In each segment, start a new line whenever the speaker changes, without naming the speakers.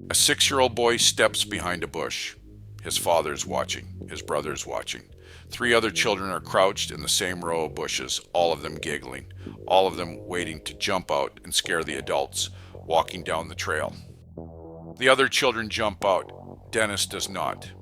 A 6-year-old boy steps behind a bush. His father's watching. His brother's watching. 3 other children are crouched in the same row of bushes, all of them giggling, all of them waiting to jump out and scare the adults walking down the trail. The other children jump out. Dennis does not.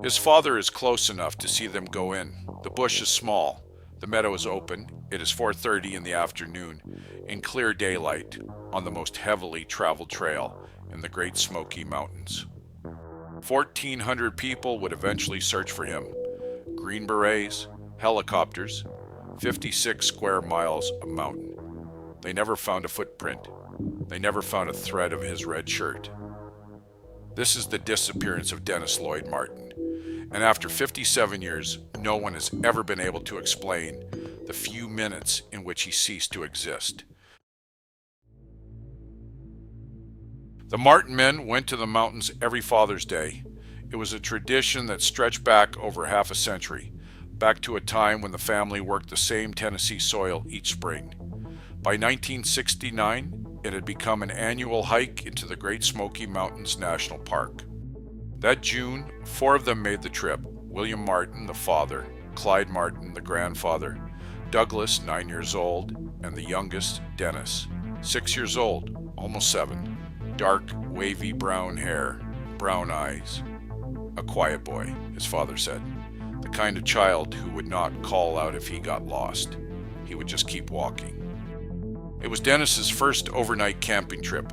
His father is close enough to see them go in. The bush is small. The meadow is open. It is 4:30 in the afternoon, in clear daylight, on the most heavily traveled trail in the Great Smoky Mountains. 1,400 people would eventually search for him. Green berets, helicopters, 56 square miles of mountain. They never found a footprint. They never found a thread of his red shirt. This is the disappearance of Dennis Lloyd Martin. And after 57 years, no one has ever been able to explain the few minutes in which he ceased to exist. The Martin men went to the mountains every Father's Day. It was a tradition that stretched back over half a century, back to a time when the family worked the same Tennessee soil each spring. By 1969, it had become an annual hike into the Great Smoky Mountains National Park. That June, 4 of them made the trip: William Martin, the father; Clyde Martin, the grandfather; Douglas, 9 years old; and the youngest, Dennis, 6 years old, almost 7. Dark, wavy brown hair, brown eyes. A quiet boy, his father said. The kind of child who would not call out if he got lost. He would just keep walking. It was Dennis's first overnight camping trip.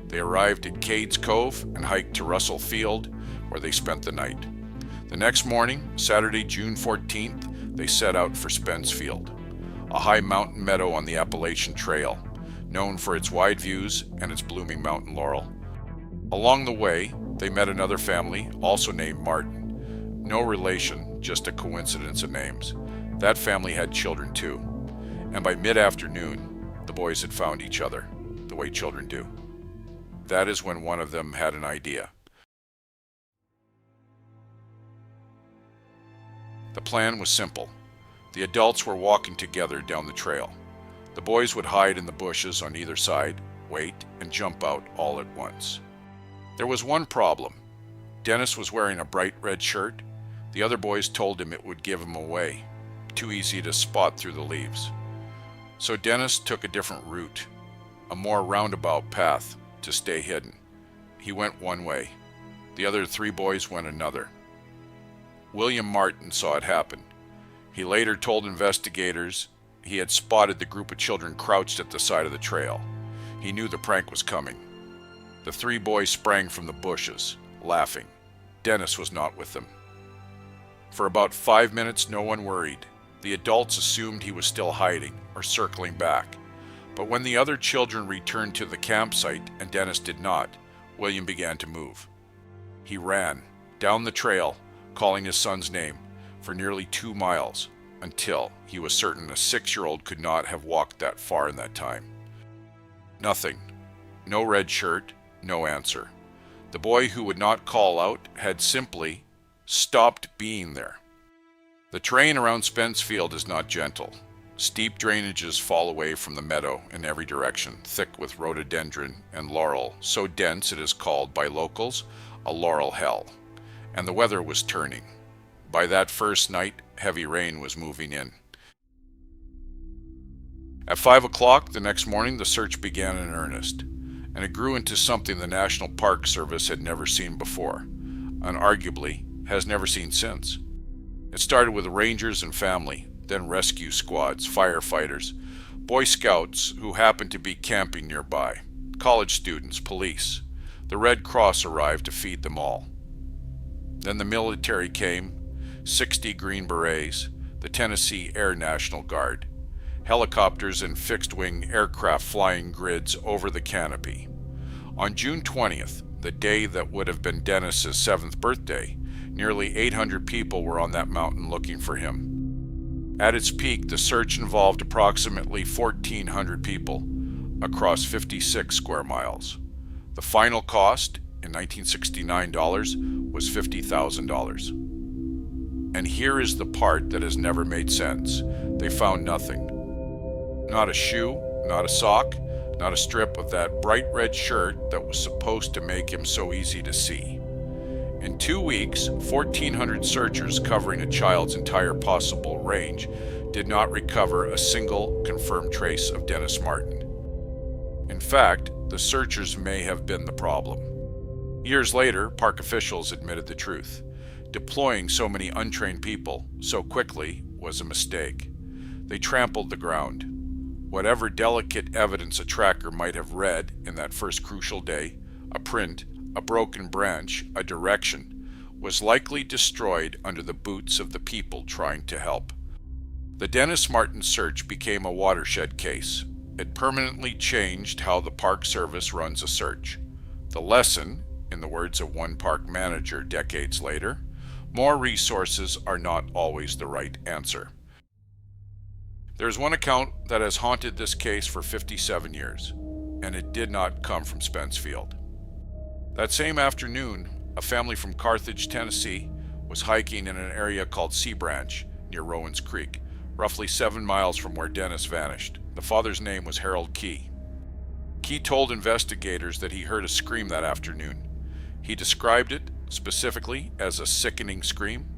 They arrived at Cades Cove and hiked to Russell Field, where they spent the night. The next morning, Saturday, June 14th, they set out for Spence Field, a high mountain meadow on the Appalachian Trail, known for its wide views and its blooming mountain laurel. Along the way, they met another family, also named Martin. No relation, just a coincidence of names. That family had children too, and by mid-afternoon, the boys had found each other, the way children do. That is when one of them had an idea. The plan was simple. The adults were walking together down the trail. The boys would hide in the bushes on either side, wait, and jump out all at once. There was one problem. Dennis was wearing a bright red shirt. The other boys told him it would give him away. Too easy to spot through the leaves. So Dennis took a different route, a more roundabout path to stay hidden. He went one way. The other 3 boys went another. William Martin saw it happen. He later told investigators he had spotted the group of children crouched at the side of the trail. He knew the prank was coming. The 3 boys sprang from the bushes, laughing. Dennis was not with them. For about 5 minutes, no one worried. The adults assumed he was still hiding or circling back. But when the other children returned to the campsite and Dennis did not, William began to move. He ran down the trail, calling his son's name, for nearly 2 miles, until he was certain a 6-year-old could not have walked that far in that time. Nothing. No red shirt, no answer. The boy who would not call out had simply stopped being there. The terrain around Spence Field is not gentle. Steep drainages fall away from the meadow in every direction, thick with rhododendron and laurel, so dense it is called by locals a laurel hell. And the weather was turning. By that first night, heavy rain was moving in. At 5 o'clock the next morning, the search began in earnest, and it grew into something the National Park Service had never seen before, and arguably has never seen since. It started with rangers and family, then rescue squads, firefighters, Boy Scouts who happened to be camping nearby, college students, police. The Red Cross arrived to feed them all. Then the military came, 60 Green Berets, the Tennessee Air National Guard, helicopters and fixed-wing aircraft flying grids over the canopy. On June 20th, the day that would have been Dennis's 7th birthday, nearly 800 people were on that mountain looking for him. At its peak, the search involved approximately 1,400 people across 56 square miles. The final cost, in 1969 dollars, was $50,000. And here is the part that has never made sense. They found nothing. Not a shoe, not a sock, not a strip of that bright red shirt that was supposed to make him so easy to see. In 2 weeks, 1,400 searchers covering a child's entire possible range did not recover a single confirmed trace of Dennis Martin. In fact, the searchers may have been the problem. Years later, park officials admitted the truth. Deploying so many untrained people so quickly was a mistake. They trampled the ground. Whatever delicate evidence a tracker might have read in that first crucial day, a print, a broken branch, a direction, was likely destroyed under the boots of the people trying to help. The Dennis Martin search became a watershed case. It permanently changed how the Park Service runs a search. The lesson, in the words of one park manager decades later, more resources are not always the right answer. There is one account that has haunted this case for 57 years, and it did not come from Spence Field. That same afternoon, a family from Carthage, Tennessee, was hiking in an area called Sea Branch near Rowan's Creek, roughly 7 miles from where Dennis vanished. The father's name was Harold Key. Key told investigators that he heard a scream that afternoon. He described it, specifically, as a sickening scream.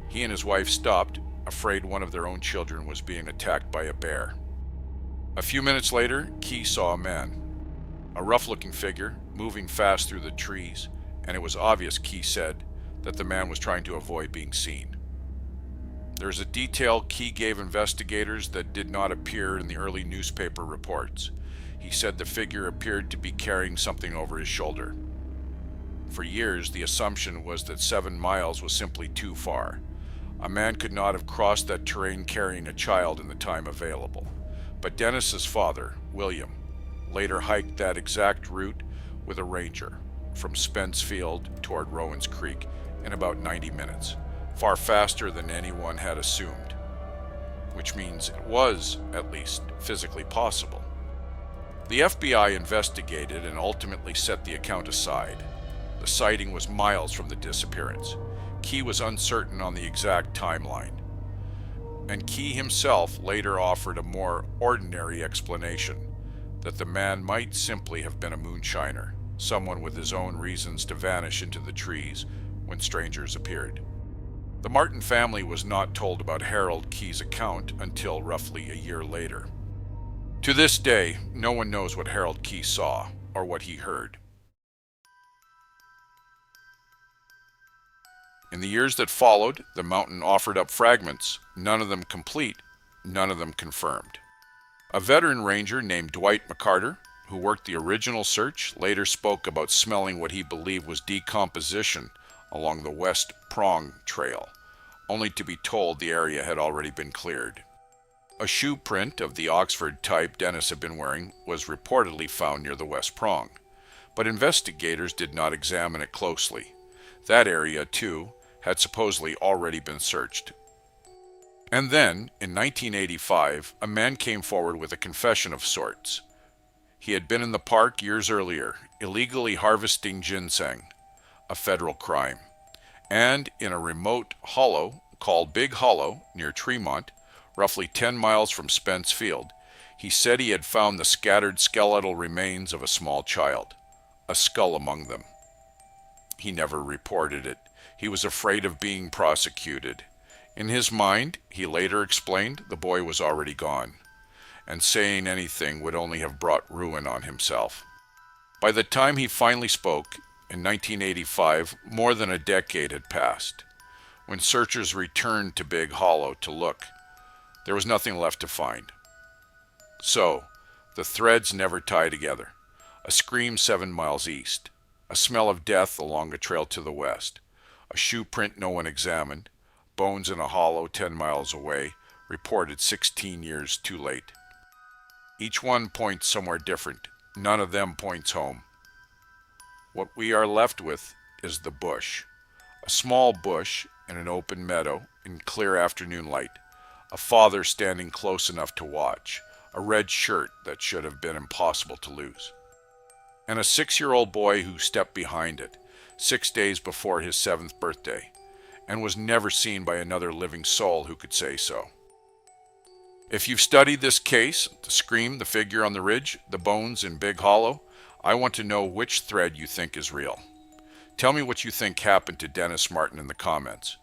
He and his wife stopped, afraid one of their own children was being attacked by a bear. A few minutes later, Key saw a man, a rough-looking figure, moving fast through the trees, and it was obvious, Key said, that the man was trying to avoid being seen. There's a detail Key gave investigators that did not appear in the early newspaper reports. He said the figure appeared to be carrying something over his shoulder. For years, the assumption was that 7 miles was simply too far. A man could not have crossed that terrain carrying a child in the time available. But Dennis's father, William, later hiked that exact route with a ranger from Spence Field toward Rowan's Creek in about 90 minutes, far faster than anyone had assumed, which means it was, at least, physically possible. The FBI investigated and ultimately set the account aside. The sighting was miles from the disappearance. Key was uncertain on the exact timeline, and Key himself later offered a more ordinary explanation, that the man might simply have been a moonshiner, someone with his own reasons to vanish into the trees when strangers appeared. The Martin family was not told about Harold Key's account until roughly a year later. To this day, no one knows what Harold Key saw or what he heard. In the years that followed, the mountain offered up fragments, none of them complete, none of them confirmed. A veteran ranger named Dwight McCarter, who worked the original search, later spoke about smelling what he believed was decomposition along the West Prong Trail, only to be told the area had already been cleared. A shoe print of the Oxford type Dennis had been wearing was reportedly found near the West Prong, but investigators did not examine it closely. That area, too, had supposedly already been searched. And then, in 1985, a man came forward with a confession of sorts. He had been in the park years earlier, illegally harvesting ginseng, a federal crime. And in a remote hollow called Big Hollow near Tremont, roughly 10 miles from Spence Field, he said he had found the scattered skeletal remains of a small child, a skull among them. He never reported it. He was afraid of being prosecuted. In his mind, he later explained, the boy was already gone, and saying anything would only have brought ruin on himself. By the time he finally spoke, in 1985, more than a decade had passed. When searchers returned to Big Hollow to look, there was nothing left to find. So, the threads never tie together. A scream 7 miles east, a smell of death along a trail to the west, a shoe print no one examined, bones in a hollow 10 miles away, reported 16 years too late. Each one points somewhere different. None of them points home. What we are left with is the bush. A small bush in an open meadow in clear afternoon light. A father standing close enough to watch. A red shirt that should have been impossible to lose. And a 6-year-old boy who stepped behind it, 6 days before his 7th birthday, and was never seen by another living soul who could say so. If you've studied this case, the scream, the figure on the ridge, the bones in Big Hollow, I want to know which thread you think is real. Tell me what you think happened to Dennis Martin in the comments.